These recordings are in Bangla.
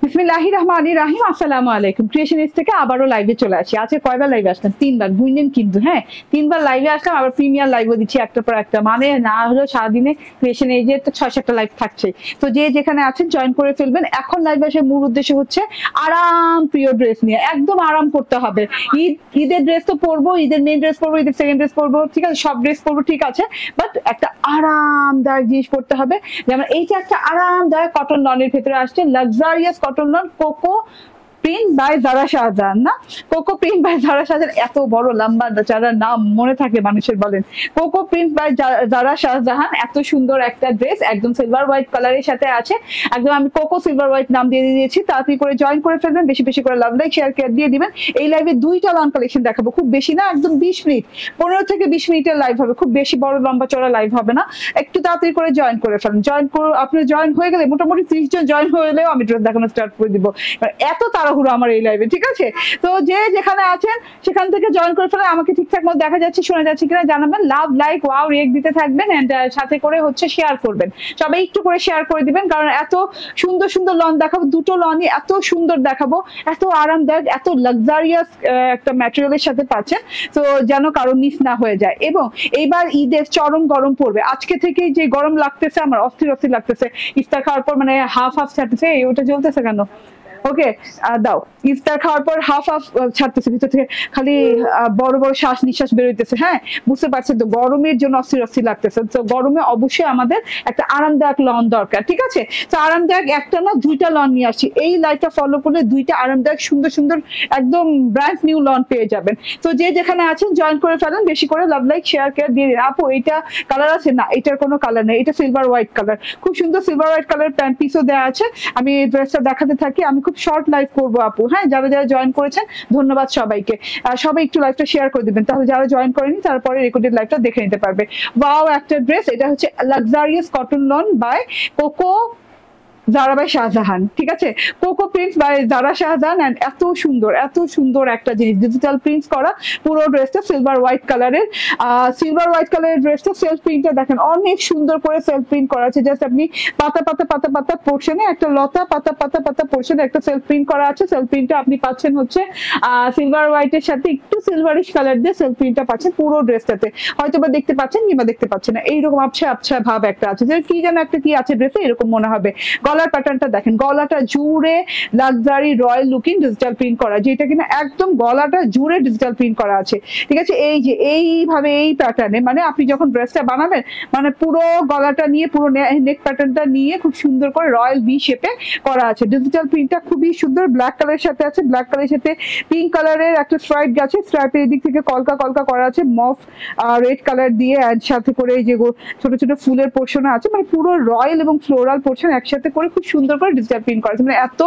বিসমিল্লাহির রহমানির রহিম। আসসালামু আলাইকুম। ক্রিয়েশনিস্ট থেকে আবারও লাইভে চলে আসি। আজকে কয়বার লাইভে আসলাম? 3বার। বুঝলেন কিন্তু, হ্যাঁ 3বার লাইভে আসলাম, আবার প্রিমিয়ার লাইভও দিচ্ছি একটার পর একটা। মানে না হলেও সারাদিনে ক্রিয়েশন এই যে 6-7টা লাইভ থাকছে। তো যে যেখানে আছেন জয়েন করে ফেলবেন। এখন লাইভে আসার মূল উদ্দেশ্য হচ্ছে আরাম প্রিয় ড্রেস নিয়ে, একদম আরাম করতে হবে। ঈদের ড্রেস তো পরবো, ঈদের মেন ড্রেস পরবো, ঈদের সেকেন্ড ড্রেস পরবো, ঠিক আছে, সব ড্রেস পরবো, ঠিক আছে, বাট একটা আরামদায়ক জিনিস পরতে হবে। যেমন এইটা একটা আরামদায়ক কটন লনের ভেতরে আসছে, luxurious cotton lawn, coco print by Zara Shahjahan. না, coco print by Zara Shahjahan, এত বড় লম্বা যারা নাম মনে থাকে মানুষের, বলেন। Coco print by Zara Shahjahan, এত সুন্দর একটা ড্রেস, একদম সিলভার হোয়াইট কালারের সাথে আছে। একদম আমি কোকো সিলভার হোয়াইট নাম দিয়ে দিয়েছি। তাড়াতাড়ি করে জয়েন করে ফেলবেন, বেশি বেশি করে লাভ লাইক শেয়ার কেয়ার দিয়ে দিবেন। এই লাইভে 2টা লন কালেকশন দেখাবো, খুব বেশি না, একদম 20 মিনিট, 15 থেকে 20 মিনিটের লাইভ হবে, খুব বেশি বড় লম্বা চড়া লাইভ হবে না। একটু তাড়াতাড়ি করে জয়েন করে ফেলেন। জয়েন করে আপনি জয়েন হয়ে গেলে মোটামুটি 30 জন জয়েন হলেও আমি ড্রেস দেখানো স্টার্ট করে দিব। এত তাড়াহুড়ো আমার এই লাইভে, ঠিক আছে। তো যে যেখানে আছেন সেখান থেকে জয়েন করে ফেলে। আমাকে ঠিকঠাক মতো দেখা যাচ্ছে, শোনা যাচ্ছে কিনা জানাবেন। লাভ লাইক ওয়াও রিয়েক্ট দিতে থাকবেন, এন্ড সাথে করে হচ্ছে শেয়ার করবেন। সবাই একটু করে শেয়ার করে দিবেন, কারণ এত সুন্দর সুন্দর লন দেখাবো, 2টো লনই এত সুন্দর দেখাবো, এত আরামদায়ক, এত লাক্সারিয়াস একটা ম্যাটেরিয়ালের সাথে পাচ্ছেন, তো যেন কারো মিস না হয়ে যায়। এবং এইবার ঈদের চরম গরম পড়বে। আজকে থেকে যে গরম লাগতেছে আমার, অস্থির অস্থির লাগতেছে। ইফতার খাওয়ার পর মানে হাফ ছাড়তেছে, ওটা জ্বলতেছে কেন? ওকে দাও। ইফতার খাওয়ার পর হাফ ছাড়তেছে, ভিতর থেকে খালি বড় বড় শ্বাস নিঃশ্বাস বেরোইতেছে। হ্যাঁ, বুঝতে পারছেন তো, গরমের জন্য অস্থির অস্থির লাগতেছে। তো গরমে অবশ্যই আমাদের একটা আরামদায়ক লন দরকার, ঠিক আছে। তো আরামদায়ক একটা না 2টা লন নিয়ে আসছি। এই লাইটটা ফলো করলে 2টা আরামদায়ক সুন্দর সুন্দর একদম ব্র্যান্ড নিউ লন পেয়ে যাবেন। তো যে যেখানে আছেন জয়েন করে ফেলেন, বেশি করে লাভ লাইক শেয়ার কেয়ার দিয়ে দিন। আপু এইটা কালার আছে? না, এটার কোনো কালার নেই, এটা সিলভার হোয়াইট কালার, খুব সুন্দর সিলভার হোয়াইট কালার প্যান্ট পিসও দেওয়া আছে। আমি ড্রেসটা দেখাতে থাকি। আমি খুব শর্ট লাইভ করবো আপু, হ্যাঁ, যারা যারা জয়েন করেছেন ধন্যবাদ সবাইকে। সবাই একটু লাইভটা শেয়ার করে দিবেন, তাহলে যারা জয়েন করেনি তারপরে রেকর্ডেড লাইভটা দেখে নিতে পারবে। ওয়াও একটা ড্রেস, এটা হচ্ছে luxurious cotton lawn by Coco Zara by Shahjahan, ঠিক আছে, Coco prints by Zara Shahjahan. And এত সুন্দর একটা জিনিস, ডিজিটাল প্রিন্টস করা পুরো ড্রেসটা সিলভার হোয়াইট কালারের। সিলভার হোয়াইট কালারের ড্রেসটা সেলফ প্রিন্টটা দেখেন, অনেক সুন্দর করে সেলফ প্রিন্ট করা আছে। জাস্ট আপনি পাতা পাতা পাতা পাতা পোর্শনে একটা লতা, পাতা পাতা পাতা পোর্শনে একটা সেলফ প্রিন্ট করা আছে। সেলফ প্রিন্টটা আপনি পাচ্ছেন হচ্ছে সিলভার হোয়াইটের সাথে একটু সিলভারিশ কালার দিয়ে সেলফ প্রিন্টটা পাচ্ছেন পুরো ড্রেসটাতে। হয়তো বা দেখতে পাচ্ছেন কিংবা দেখতে পাচ্ছেন না, এইরকম আবছা আবছা ভাব একটা আছে, যে কি যেন একটা কি আছে ড্রেসে, এরকম মনে হবে। গলার প্যাটার্নটা দেখেন, গলাটা জুড়ে luxury royal looking digital print করা, যেটা কিনা একদম গলাটা জুড়ে ডিজিটাল প্রিন্ট করা আছে, ঠিক আছে। এই যে এইভাবে এই প্যাটার্নে, মানে আপনি যখন ড্রেসটা বানাবেন, মানে পুরো গলাটা নিয়ে, পুরো নেক প্যাটার্নটা নিয়ে খুব সুন্দর করে রয়্যাল ভি শেপে করা আছে। ডিজিটাল প্রিন্টটা খুবই সুন্দর, ব্ল্যাক কালারের সাথে আছে, ব্ল্যাক কালারের সাথে পিঙ্ক কালারের একটা স্ট্রাইপ গেছে, স্ট্রাইপের এদিক থেকে কলকা কলকা করা আছে মফ রেড কালার দিয়ে, এর সাথে করে এই যে ছোট ছোট ফুলের পোর্শন আছে, মানে পুরো রয়্যাল এবং ফ্লোরাল পোর্শন একসাথে করে খুব সুন্দর করে ডিজিটাল প্রিন্ট করা আছে। মানে এত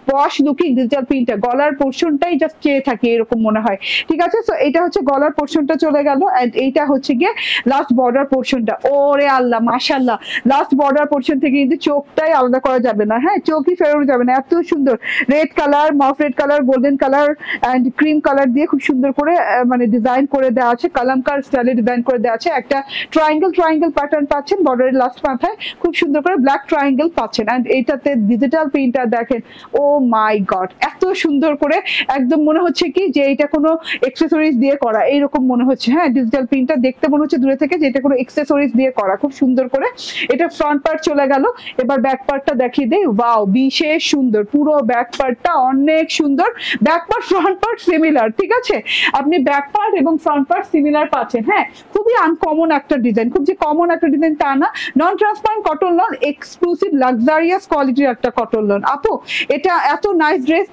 পশ লুকিং ডিজিটাল প্রিন্টটা, গলার পোর্শনটাই জাস্ট চেয়ে থাকে এরকম মনে হয়, ঠিক আছে। সো এটা হচ্ছে গলার পোর্শনটা চলে গেল, এন্ড এইটা হচ্ছে গিয়ে লাস্ট বর্ডার পোর্শনটা। ওরে আল্লাহ মাশাআল্লাহ, লাস্ট বর্ডার পোর্শন থেকে কিন্তু চোখটাই আলাদা করা যাবে না, হ্যাঁ, চোখই ফেরানো যাবে না, এত সুন্দর red colour, mauve red colour, golden colour and cream colour দিয়ে খুব সুন্দর করে মানে ডিজাইন করে দেওয়া আছে, কালামকার স্টাইলে ডিজাইন করে দেওয়া আছে। একটা ট্রায়াঙ্গেল প্যাটার্ন পাচ্ছেন বর্ডারের লাস্ট মাথায়, খুব সুন্দর করে ব্ল্যাক ট্রায়াঙ্গেল পাচ্ছেন। এন্ড এইটাতে ডিজিটাল প্রিন্টটা দেখেন, ও মাই গড, এত সুন্দর করে, একদম মনে হচ্ছে কি যে এটা কোনো এক্সেসরিজ দিয়ে করা, এইরকম মনে হচ্ছে। হ্যাঁ, ডিজিটাল প্রিন্টটা দেখতে মনে হচ্ছে দূরে থেকে যে এটা কোনো এক্সেসরিজ দিয়ে করা, খুব সুন্দর করে। এটা ফ্রন্ট পার্ট চলে গেল, এবার ব্যাক পার্টটা দেখিয়ে দেই। ওয়াও, বিশেষ সুন্দর, পুরো ব্যাক পার্টটা অনেক সুন্দর। Back part front part similar, ঠিক আছে, আপনি ব্যাক পার্ট এবং ফ্রন্ট পার্ট সিমিলার পাচ্ছেন। হ্যাঁ, খুবই আনকমন একটা ডিজাইন, খুব যে কমন একটা ডিজাইন তা না, নন transparent cotton loan, exclusive luxurious কোয়ালিটির একটা কটন লন। আপু এটা এত নাইস ড্রেস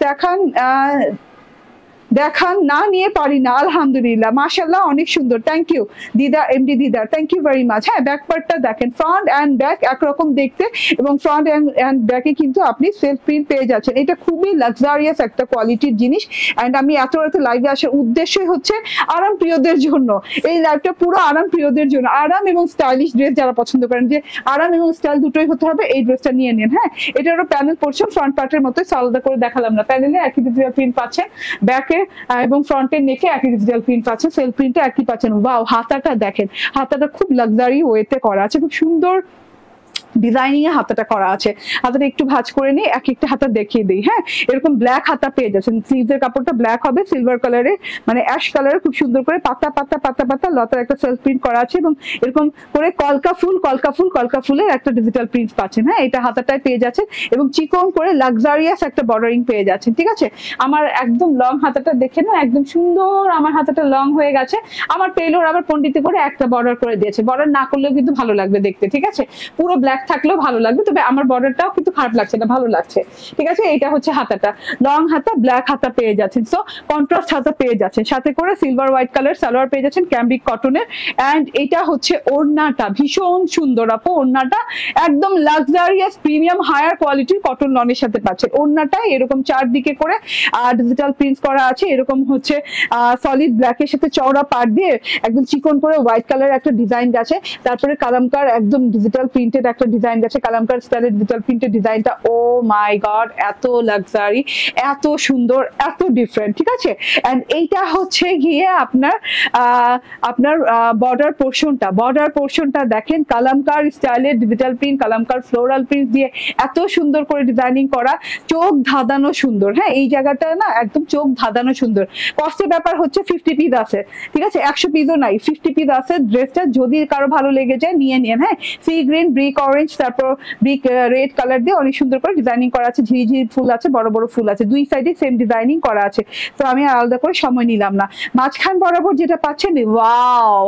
দেখান না, নিয়ে পারি না, আলহামদুলিল্লাহ, মাশাআল্লাহ, অনেক সুন্দর, thank you Didar, MD Didar, thank you very much. হ্যাঁ, ব্যাক পার্টটা দেখেন, ফ্রন্ট অ্যান্ড ব্যাক একরকম দেখতে, এবং ফ্রন্ট অ্যান্ড ব্যাকে কিন্তু আপনি সেলফ প্রিন্ট পেয়ে যাচ্ছেন। এটা খুবই লাক্সারিয়াস একটা কোয়ালিটির জিনিস। অ্যান্ড আমি এত লাইভে আসার উদ্দেশ্যই হচ্ছে আরাম প্রিয়দের জন্য, এই লাইভটা পুরো আরাম প্রিয়দের জন্য, আরাম এবং স্টাইলিশ ড্রেস যারা পছন্দ করেন, যে আরাম এবং স্টাইল দুটোই হতে হবে, এই ড্রেসটা নিয়ে নিন। হ্যাঁ, এটারও প্যানেল পোর্শন ফ্রন্ট পার্টের মতো, আলাদা করে দেখালাম না, প্যানেলে একই ডিজিটাল প্রিন্ট পাচ্ছেন, ব্যাকে এবং ফ্রন্টের নেকে একই ডিজিটাল প্রিন্ট পাচ্ছেন, সেলফ প্রিন্টটা একই পাচ্ছেন। ওয়াও, হাতাটা দেখেন, হাতাটা খুব লাক্সারি ওয়েতে করা আছে, খুব সুন্দর ডিজাইনিং এ হাতাটা করা আছে। হাতাটা একটু ভাঁজ করে নিই, এক একটা হাতা দেখিয়ে দিই। হ্যাঁ, এরকম ব্ল্যাক হাতা পেয়ে যাচ্ছেন, স্লিভসের কাপড়টা ব্ল্যাক হবে, সিলভার কালারে মানে অ্যাশ কালারে খুব সুন্দর করে পাতা পাতা পাতা পাতা লতার একটা সেলফ প্রিন্ট করা আছে, এবং এরকম করে কলকা ফুলের একটা ডিজিটাল প্রিন্ট পাচ্ছেন। হ্যাঁ, এটা হাতাটায় পেয়ে যাচ্ছেন, এবং চিকন করে লাক্সারিয়াস একটা বর্ডারিং পেয়ে যাচ্ছেন। ঠিক আছে, আমার একদম লং হাতাটা দেখে না, একদম সুন্দর আমার হাতাটা লং হয়ে গেছে। আমার টেইলর আবার পন্ডিতে করে একটা বর্ডার করে দিয়েছে, বর্ডার না করলেও কিন্তু ভালো লাগবে দেখতে। ঠিক আছে, পুরো ব্ল্যাক থাকলেও ভালো লাগবে, তবে আমার বর্ডারটাও কিন্তু খারাপ লাগছে না, ভালো লাগছে। ঠিক আছে, এটা হচ্ছে হাতাটা, লং হাতা, ব্ল্যাক হাতা পেয়ে যাচ্ছেন। সো কন্ট্রাস্ট হাতা পেয়ে যাচ্ছেন, সাথে করে সিলভার হোয়াইট কালার সালোয়ার পেয়ে যাচ্ছেন ক্যাম্ব্রিক কটনের। এন্ড এটা হচ্ছে ওড়নাটা, ভীষণ সুন্দর আপু, ওড়নাটা একদম লাক্সারিয়াস প্রিমিয়াম হায়ার কোয়ালিটির কটন লনের সাথে পাচ্ছেন। ওড়নাটা এরকম চারদিকে করে ডিজিটাল প্রিন্টস করা আছে, এরকম হচ্ছে সলিড ব্ল্যাকের সাথে চওড়া পাড় দিয়ে একদম চিকন করে হোয়াইট কালার একটা ডিজাইন গেছে, তারপরে কালামকার একদম ডিজিটাল প্রিন্টেড একটা ডিজাইন গেছে, কালামকার স্টাইলের ডিজিটাল প্রিন্টেড ডিজাইনটা ও মাই গড, এত লাক্সারি, এত সুন্দর, এত ডিফারেন্ট। ঠিক আছে, এন্ড এইটা হচ্ছে গিয়ে আপনার আপনার বর্ডার পোর্শনটা দেখেন, কালামকার স্টাইলের ডিজিটাল প্রিন্ট, কালামকার ফ্লোরাল প্রিন্ট দিয়ে এত সুন্দর করে ডিজাইনিং করা, চোখ ধাঁধানো সুন্দর। হ্যাঁ, এই জায়গাটা না একদম চোখ ধাঁধানো সুন্দর। কস্টের ব্যাপার হচ্ছে 50 পিস আছে, ঠিক আছে, 100 পিসও নাই, 50 পিস আছে ড্রেসটা, যদি কারো ভালো লেগে যায় নিয়ে নিন। হ্যাঁ, সি গ্রিন, ব্রিক অরেঞ্জ, তারপর ব্রিক রেড কালার দিয়ে অনেক সুন্দর করে ডিজাইনিং করা আছে, ঝিরিঝিরি ফুল আছে, বড় বড় ফুল আছে, দুই সাইডে সেম ডিজাইনিং করা আছে। তো আমি আলাদা করে সময় নিলাম না। মাঝখান বরাবর যেটা পাচ্ছেন, ওয়াও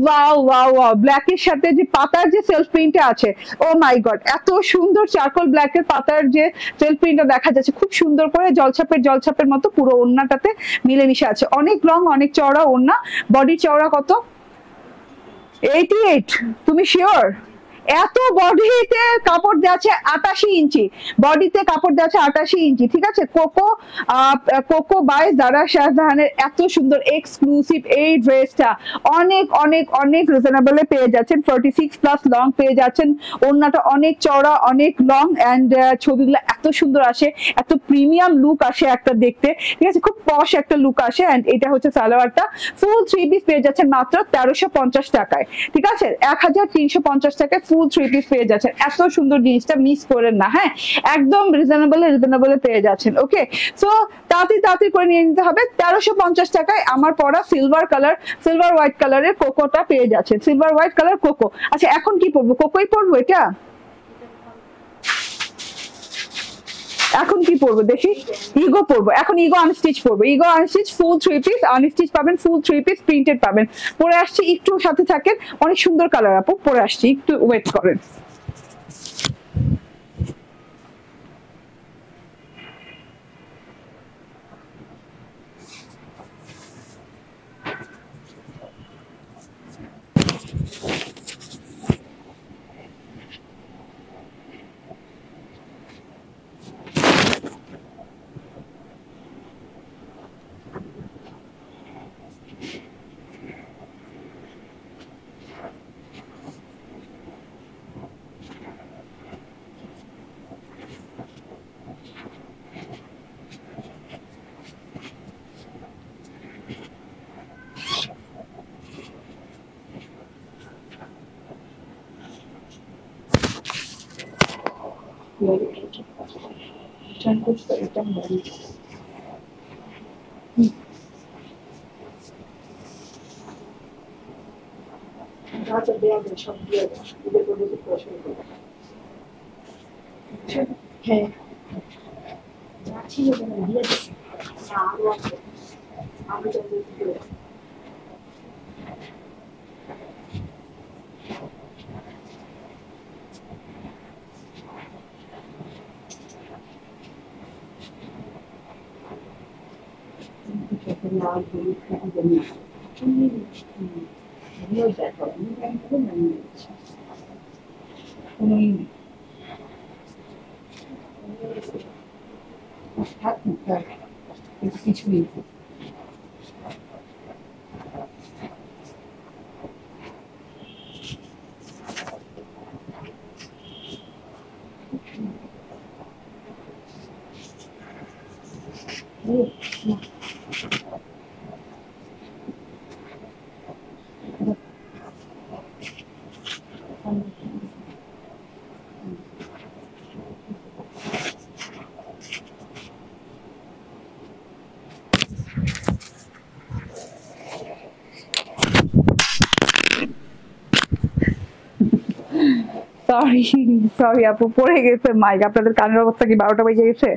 ওয়াও ওয়াও ওয়াও, ব্ল্যাকের সাথে যে পাতার যে সেলফ প্রিন্টটা আছে, ও মাই গড, এত সুন্দর চারকোল ব্ল্যাকের পাতার যে সেলফ প্রিন্টটা দেখা যাচ্ছে, খুব সুন্দর করে জলছাপের মতো পুরো ওড়নাটাতে মিলেমিশে আছে। অনেক লং, অনেক চওড়া ওড়না। বডি চওড়া কত? 88। তুমি শিওর? এত বডিতে কাপড় দেওয়া 88 ইঞ্চি, বডিতে কাপড় দেওয়া 88 ইঞ্চি। ঠিক আছে, কোকো বাই জারা শাহজাহানের এত সুন্দর এক্সক্লুসিভ এই ড্রেসটা অনেক অনেক অনেক রিজনেবলে পেয়ে যাচ্ছেন, 46 প্লাস লং পেয়ে যাচ্ছেন। ওড়নাটা অনেক চওড়া, অনেক লং, এন্ড ছবিগুলো এত সুন্দর আসে, এত প্রিমিয়াম লুক আসে একটা দেখতে। ঠিক আছে, খুব পশ একটা লুক আসে। এন্ড এটা হচ্ছে সালোয়ারটা, ফুল 3 পিস পেয়ে যাচ্ছেন মাত্র 1350 টাকায়। ঠিক আছে, 1350 টাকায় ফুল 3 পিস পেয়ে যাচ্ছেন। এত সুন্দর জিনিসটা মিস করেন না। হ্যাঁ, একদম রিজনেবলে পেয়ে যাচ্ছেন। ওকে, সো তাড়াতাড়ি করে নিয়ে নিতে হবে। 1350 টাকায় আমার পরা সিলভার হোয়াইট কালারের কোকোটা পেয়ে যাচ্ছেন, সিলভার হোয়াইট কালার কোকো। আচ্ছা, এখন কি পরবো? কোকোই পরবো এটা? এখন কি পরবো দেখি? ইগো পরবো এখন, ইগো আনস্টিচ পরবো, ইগো আনস্টিচ ফুল 3 পিস, আনস্টিচ পাবেন, ফুল 3 পিস প্রিন্টেড পাবেন। পরে আসছি, একটু সাথে থাকেন, অনেক সুন্দর কালার আপু, পরে আসছি, একটু ওয়েট করেন। হ্যাঁ, কিছুই সরি সরি আপু, পড়ে গেছে মাইক। আপনাদের কানের অবস্থা কি 12টা বেজে গেছে?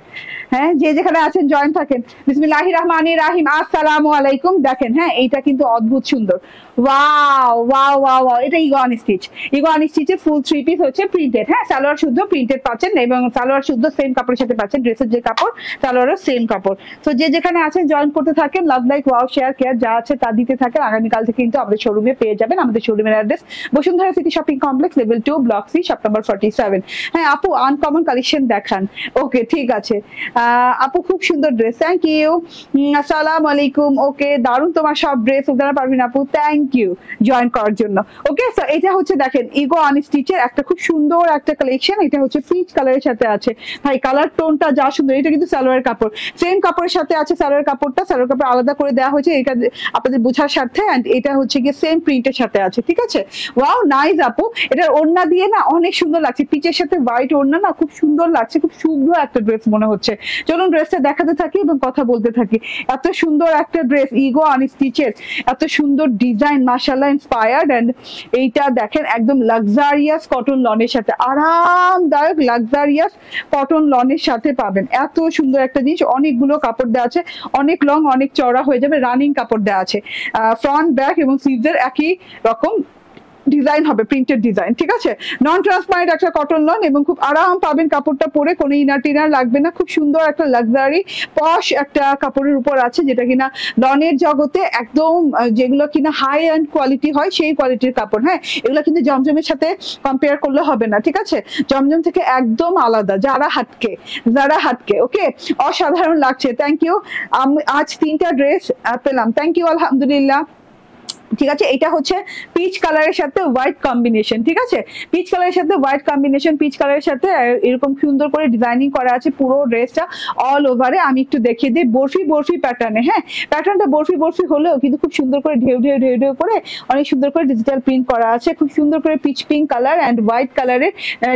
হ্যাঁ, যে যেখানে আছেন জয়েন থাকেন। বিসমিল্লাহির রহমানির রহিম, আসসালামু আলাইকুম। দেখেন হ্যাঁ, এইটা কিন্তু অদ্ভুত সুন্দর। ওয়াও ওয়াও ওয়াও ওয়াও, এটা ইগোয়ান স্টিচ। ইগোয়ান স্টিচের ফুল 3 পিস হচ্ছে প্রিন্টেড। হ্যাঁ, সালোয়ার শুদ্ধ প্রিন্টেড পাচ্ছেন এবং সালোয়ার শুদ্ধ সেম কাপড়ের সাথে পাচ্ছেন। ড্রেসের যে কাপড় সালোয়ারও সেম কাপড়। তো যে যেখানে আছেন জয়েন করতে থাকেন। Love like wow share care যা আছে তা দিতে থাকেন। আগামীকাল থেকে কিন্তু আমাদের শোরুমে পেয়ে যাবেন। আমাদের শোরুমের address Bashundhara City Shopping Complex, level 2, block C, shop number 47। হ্যাঁ আপু, আনকমন কালেকশন দেখান। ওকে ঠিক আছে আপু, খুব সুন্দর ড্রেস, থ্যাংক ইউ। আসসালামু আলাইকুম। ওকে, দারুণ তোমার সব ড্রেস। উদারা পারভিন আপু, থ্যাংক ইউ জয়েন করার জন্য। ওকে, সো এটা হচ্ছে দেখেন ইগো আনস্টিচের একটা খুব সুন্দর একটা কালেকশন। এটা হচ্ছে পিচ কালারের সাথে আছে। ভাই কালার টোনটা যা সুন্দর। এটা কিন্তু সালোয়ার কাপড়, সেম কাপড়ের সাথে আছে সালোয়ার কাপড়টা। সালোয়ার কাপড় আলাদা করে দেওয়া হয়েছে এটা আপনাদের বোঝার স্বার্থে। এন্ড এটা হচ্ছে গিয়ে সেম প্রিন্টের সাথে আছে, ঠিক আছে। ওয়াও নাইস আপু, এটার ওড়না দিয়ে না অনেক সুন্দর লাগছে। পিচের সাথে হোয়াইট ওড়না না, খুব সুন্দর লাগছে। খুব শুভ্র একটা ড্রেস মনে হচ্ছে। চলুন ড্রেসটা দেখাতে থাকি এবং কথা বলতে থাকি। এত সুন্দর একটা ড্রেস ইগো আনস্টিচের, এত সুন্দর ডিজাইন, মাশাআল্লাহ ইন্সপায়ার্ড। এন্ড এইটা দেখেন একদম লাক্সারিয়াস কটন লনের সাথে, আরামদায়ক লাক্সারিয়াস কটন লনের সাথে পাবেন। এত সুন্দর একটা জিনিস। অনেকগুলো কাপড় দেওয়া আছে, অনেক লং অনেক চওড়া হয়ে যাবে। রানিং কাপড় দেওয়া আছে। ফ্রন্ট ব্যাক এবং স্লিভসের একই রকম ডিজাইন হবে, প্রিন্টেড ডিজাইন, ঠিক আছে। নন ট্রান্সপারেন্ট একটা কটন লন এবং খুব আরাম পাবেন কাপড়টা পরে। কোনো ইনার টিনার লাগবে না। খুব সুন্দর একটা লাক্সারি পশ একটা কাপড়ের উপর আছে, যেটা কিনা লনের জগতে একদম যেগুলো কিনা হাই এন্ড কোয়ালিটি হয় সেই কোয়ালিটির কাপড়। হ্যাঁ, এগুলো কিন্তু জমজমের সাথে কম্পেয়ার করলে হবে না, ঠিক আছে। জমজম থেকে একদম আলাদা, যারা হাটকে। ওকে, অসাধারণ লাগছে। Thank you. আজ 3টা ড্রেস পেলাম, থ্যাংক ইউ, আলহামদুলিল্লাহ। ঠিক আছে, এটা হচ্ছে পিচ কালারের সাথে হোয়াইট কম্বিনেশন, ঠিক আছে। পিচ কালারের সাথে হোয়াইট কম্বিনেশন, পিচ কালারের সাথে এরকম সুন্দর করে ডিজাইনিং করা আছে পুরো ড্রেসটা অল ওভারে। আমি একটু দেখিয়ে দিই, বরফি প্যাটার্নে। হ্যাঁ, প্যাটার্নটা বরফি হলেও কিন্তু খুব সুন্দর করে ঢেউ করে অনেক সুন্দর করে ডিজিটাল প্রিন্ট করা আছে। খুব সুন্দর করে peach pink colour and white কালারের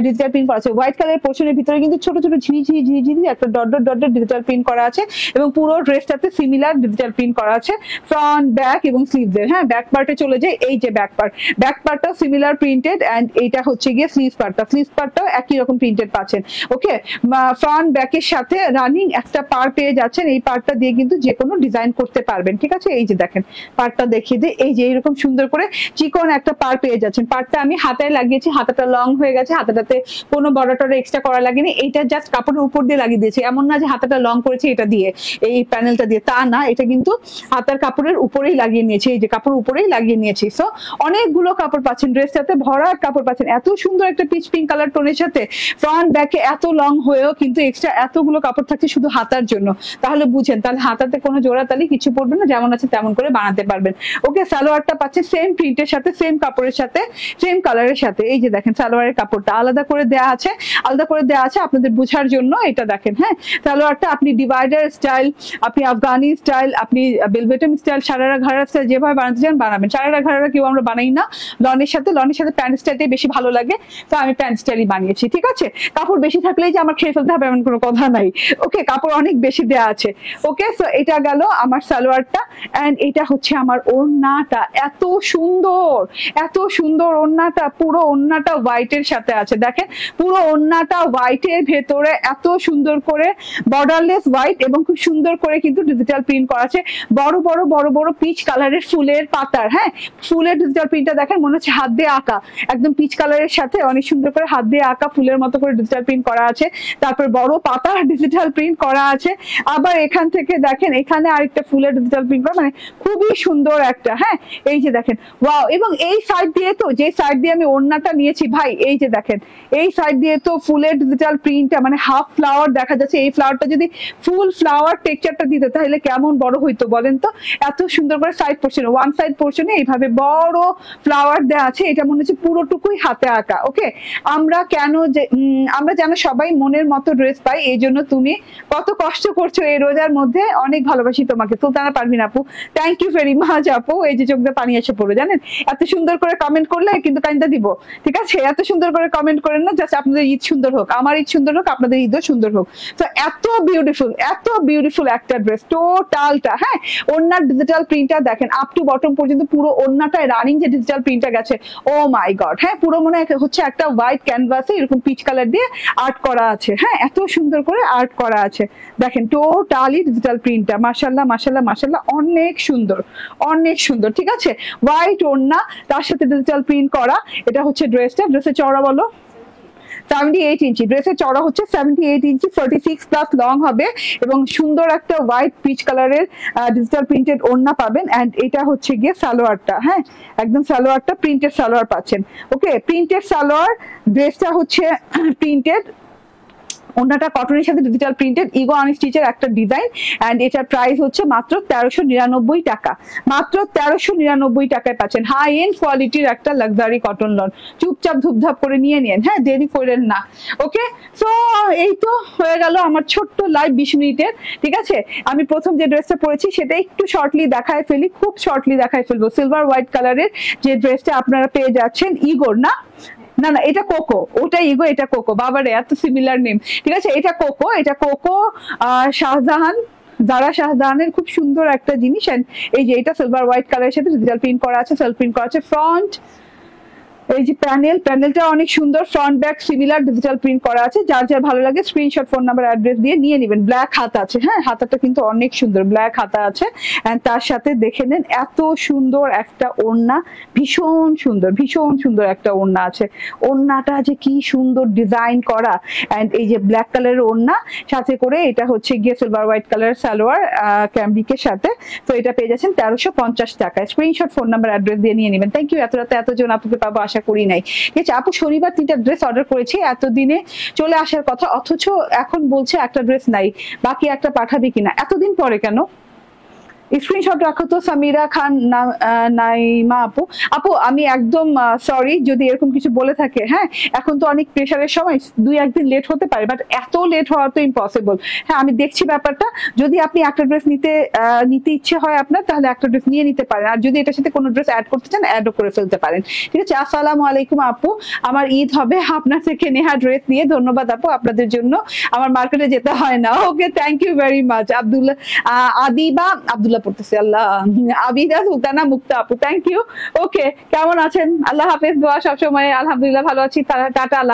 ডিজিটাল প্রিন্ট করা আছে। হোয়াইট কালারের পোর্শনের ভিতরে কিন্তু ছোট ছোট ঝিরি একটা ডট ডিজিটাল প্রিন্ট করা আছে এবং পুরো ড্রেসটাতে সিমিলার ডিজিটাল প্রিন্ট করা আছে ফ্রন্ট ব্যাক এবং স্লিভসের। হ্যাঁ, ব্যাক পার্টে চলে যায়। এই যে ব্যাক পার্টটা সিমিলার প্রিন্টেড এন্ড এইটা হচ্ছে গিয়ে স্লিভস পার্টটাও একই রকম প্রিন্টেড পাচ্ছেন। ওকে, ফ্রন্ট ব্যাকের সাথে রানিং একটা পার পেয়ে যাচ্ছেন। এই পার্টটা দিয়ে কিন্তু যে কোনো ডিজাইন করতে পারবেন, ঠিক আছে। এই যে দেখেন পার্টটা দেখিয়ে দিই, এই যে এরকম সুন্দর করে চিকন একটা পার পেয়ে যাচ্ছেন। পার্টটা আমি হাতায় লাগিয়েছি, হাতাটা লং হয়ে গেছে, হাতাটাতে কোনো বর্ডার এক্সট্রা করা লাগেনি। এইটা জাস্ট কাপড়ের উপর দিয়ে লাগিয়ে দিয়েছি। এমন না যে হাতাটা লং করেছে এটা দিয়ে, এই প্যানেলটা দিয়ে, তা না। এটা কিন্তু হাতার কাপড়ের উপরেই লাগিয়ে নিয়েছি, এই যে কাপড় উপরেই লাগিয়ে নিয়েছি। সো অনেকগুলো কাপড় পাচ্ছেন, ড্রেসটাতে ভরাট কাপড় পাচ্ছেন। এত সুন্দর একটা পিচ পিঙ্ক কালার টোনের সাথে ফ্রন্ট ব্যাকে এত লং হয়েও কিন্তু এক্সট্রা এতগুলো কাপড় থাকছে শুধু হাতার জন্য। তাহলে বুঝেন, তাহলে হাতাতে কোনো জোড়া তালি কিছু পড়বে না, যেমন আছে তেমন করে বানাতে পারবেন। ওকে, সালোয়ারটা পাচ্ছে সেম প্রিন্টের সাথে, সেম কাপড়ের সাথে, সেম কালারের সাথে। এই যে দেখেন সালোয়ারের কাপড়টা আলাদা করে দেওয়া আছে আপনাদের বোঝার জন্য। এটা দেখেন, হ্যাঁ, সালোয়ারটা আপনি ডিভাইডার স্টাইল, আপনি আফগানি স্টাইল, আপনি বেলভেটম স্টাইল, সারারা ঘাড়া স্টাইল, যেভাবে বানাতে চান বানাবেন। সারারা ঘাড়া কেউ আমরা বানাই না, লনের সাথে প্যান্ট স্টাইলটাই বেশি ভালো লাগে, তো আমি প্যান্ট স্টাইলই বানিয়েছি, ঠিক আছে। কাপড় বেশি থাকলেই যে আমার খেয়ে ফেলতে হবে এমন কোনো কথা নাই। ওকে, কাপড় অনেক বেশি দেওয়া আছে। ওকে, সো এটা গেল আমার সালোয়ারটা এন্ড এটা হচ্ছে আমার ওড়নাটা। এত সুন্দর ওড়নাটা, পুরো ওড়নাটা হোয়াইটের সাথে আছে। দেখেন পুরো ওড়নাটা হোয়াইটের ভেতরে এত সুন্দর করে বর্ডারলেস হোয়াইট এবং খুব সুন্দর করে কিন্তু ডিজিটাল প্রিন্ট করা আছে। বড় বড় পিচ কালারের ফুলের পাতার, হ্যাঁ, ফুলের ডিজিটাল প্রিন্টটা দেখেন মনে হচ্ছে হাত দিয়ে আঁকা, একদম পিচ কালারের সাথে অনেক সুন্দর করে হাত দিয়ে আঁকা ফুলের মতো করে ডিজিটাল প্রিন্ট করা আছে। তারপর বড় পাতার ডিজিটাল প্রিন্ট করা আছে। আবার এখান থেকে দেখেন এখানে আরেকটা ফুলের ডিজিটাল প্রিন্ট করা, মানে খুবই সুন্দর একটা। হ্যাঁ, এই যে দেখেন ওয়াও। এবং এই সাইড দিয়ে তো, যে সাইড দিয়ে আমি ওড়নাটা নিয়েছি ভাই, এই যে দেখেন এই সাইড দিয়ে তো ফুলের ডিজিটাল প্রিন্টটা, মানে হাফ ফ্লাওয়ার দেখা যাচ্ছে। এই ফ্লাওয়ারটা যদি ফুল ফ্লাওয়ার টেক্সচারটা দিত তাহলে কেমন বড় হইতো বলেন তো। এত সুন্দর করে সাইড পোর্শন, ওয়ান সাইড পোর্শনে এইভাবে বড় ফ্লাওয়ার দেওয়া আছে। এটা মনে হচ্ছে পুরোটুকুই হাতে আঁকা। ওকে, আমরা যেন সবাই মনের মতো ড্রেস পাই, এই জন্য তুমি কত কষ্ট করছো এই রোজার মধ্যে। অনেক ভালোবাসি তোমাকে, সুলতানা পারভিন আপু, থ্যাংক ইউ ভেরি মাচ আপু। এই যে চোখ দিয়ে পানি এসে পড়ে, জানেন এত সুন্দর করে কমেন্ট করলে কিন্তু কাইন্দা দিব, ঠিক আছে। এত সুন্দর করে কমেন্ট করেন না, জাস্ট আপনাদের ঈদ সুন্দর হোক, আমার ঈদ সুন্দর হোক, আপনাদের ঈদও সুন্দর হোক। তো এত বিউটিফুল একটা ড্রেস টোটালটা। হ্যাঁ, ওনার ডিজিটাল প্রিন্টটা দেখেন আপ টু বটম পর্যন্ত পুরো ওড়নাটায় রানিং যে ডিজিটাল প্রিন্টটা গেছে, ও মাই গড। হ্যাঁ, পুরো মনে হচ্ছে একটা হোয়াইট ক্যানভাসে এরকম পিচ কালার দিয়ে আর্ট করা আছে। হ্যাঁ, এত সুন্দর করে আর্ট করা আছে, দেখেন টোটালি ডিজিটাল প্রিন্টটা। মাশাআল্লাহ মাশাআল্লাহ মাশাআল্লাহ, অনেক সুন্দর অনেক সুন্দর। ঠিক আছে, হোয়াইট ওড়না, তার সাথে ডিজিটাল প্রিন্ট করা। এটা হচ্ছে ড্রেসটা। ড্রেসের চওড়া বলো 78 ইঞ্চি। ড্রেসের চওড়া হচ্ছে 78 ইঞ্চি, 46 প্লাস লং হবে এবং সুন্দর একটা হোয়াইট পিচ কালারের ডিজিটাল প্রিন্টেড ওড়না পাবেন। এন্ড এটা হচ্ছে গিয়ে সালোয়ারটা। হ্যাঁ, একদম সালোয়ারটা প্রিন্টেড সালোয়ার পাচ্ছেন। ওকে, প্রিন্টেড সালোয়ার, ড্রেসটা হচ্ছে প্রিন্টেড, ওড়নাটা কটনের সাথে ডিজিটাল প্রিন্টেড ইগো আনস্টিচের একটা ডিজাইন। এন্ড এটার প্রাইস হচ্ছে মাত্র 1399 টাকা। মাত্র 1399 টাকায় পাচ্ছেন হাই এন্ড কোয়ালিটির একটা লাক্সারি কটন লন। চুপচাপ ধুপধাপ করে নিয়ে নিন, হ্যাঁ, দেরি করেন না। ওকে, সো এই তো হয়ে গেল আমার ছোট্ট লাইভ 20 মিনিটের। ঠিক আছে, আমি প্রথম যে ড্রেসটা পরেছি সেটা একটু শর্টলি দেখায় ফেলি, খুব শর্টলি দেখায় ফেলবো। সিলভার হোয়াইট কালারের যে ড্রেসটা আপনারা পেয়ে যাচ্ছেন, ইগোর না না না, এটা কোকো, ওটা ইগো, এটা কোকো। বাবারে এত সিমিলার নেম। ঠিক আছে, এটা কোকো, এটা কোকো শাহজাহান, যারা শাহজাহানের খুব সুন্দর একটা জিনিস। এই যে এটা সিলভার হোয়াইট কালারের সাথে ডিজিটাল প্রিন্ট করা আছে, সেলফ প্রিন্ট করা আছে। ফ্রন্ট এই যে প্যানেলটা অনেক সুন্দর, front back similar digital print করা আছে। যার যার ভালো লাগে স্ক্রিনশট, ফোন নাম্বার, অ্যাড্রেস দিয়ে নিয়ে নেবেন। ব্ল্যাক হাতা আছে, হ্যাঁ, হাতাটা কিন্তু অনেক সুন্দর, ব্ল্যাক হাতা আছে। এন্ড তার সাথে দেখে নেন এত সুন্দর একটা ওড়না, ভীষণ সুন্দর ভীষণ সুন্দর একটা ওড়না আছে। ওড়নাটা যে কি সুন্দর ডিজাইন করা। এন্ড এই যে ব্ল্যাক কালারের ওড়না, সাথে করে এটা হচ্ছে গিয়ে সিলভার হোয়াইট কালার সালোয়ার ক্যাম্বিকের সাথে। তো এটা পেয়ে যাচ্ছেন 1350 টাকায়। স্ক্রিনশট, ফোন নাম্বার, অ্যাড্রেস দিয়ে নিয়ে নেবেন। Thank you. এত রাতে এতজন আপুকে পাবো আশা করি নাই। ঠিক আছে আপু, শনিবার 3টা ড্রেস অর্ডার করেছি, এতদিনে চলে আসার কথা, অথচ এখন বলছে একটা ড্রেস নাই, বাকি একটা পাঠাবি কিনা। এতদিন পরে কেন? স্ক্রিনশট রাখো তো। সামিরা খান নাইমা আপু। আপু আমি একদম সরি যদি এরকম কিছু বলে থাকে। হ্যাঁ, এখন তো অনেক প্রেশারের সময়, 2-1 দিন লেট হতে পারে, বাট এত লেট হওয়া তো ইম্পসিবল। হ্যাঁ, আমি দেখছি ব্যাপারটা। যদি আপনি একটা ড্রেস নিতে ইচ্ছে হয় আপনার, তাহলে একটা ড্রেস নিয়ে নিতে পারেন। আর যদি এটার সাথে কোনো ড্রেস অ্যাড করতে চান, অ্যাডও করে ফেলতে পারেন। ঠিক আছে, আসসালামু আলাইকুম আপু। আমার ঈদ হবে আপনার থেকে নেহা ড্রেস নিয়ে। ধন্যবাদ আপু, আপনাদের জন্য আমার মার্কেটে যেতে হয় না। Okay, thank you very much. Abdullah পড়তেছি, আল্লাহ, আবিদা সুলতানা মুক্তা আপু, থ্যাংক ইউ। ওকে, কেমন আছেন? আল্লাহ হাফেজ, দোয়া সবসময়। আলহামদুলিল্লাহ ভালো আছি। টাটা।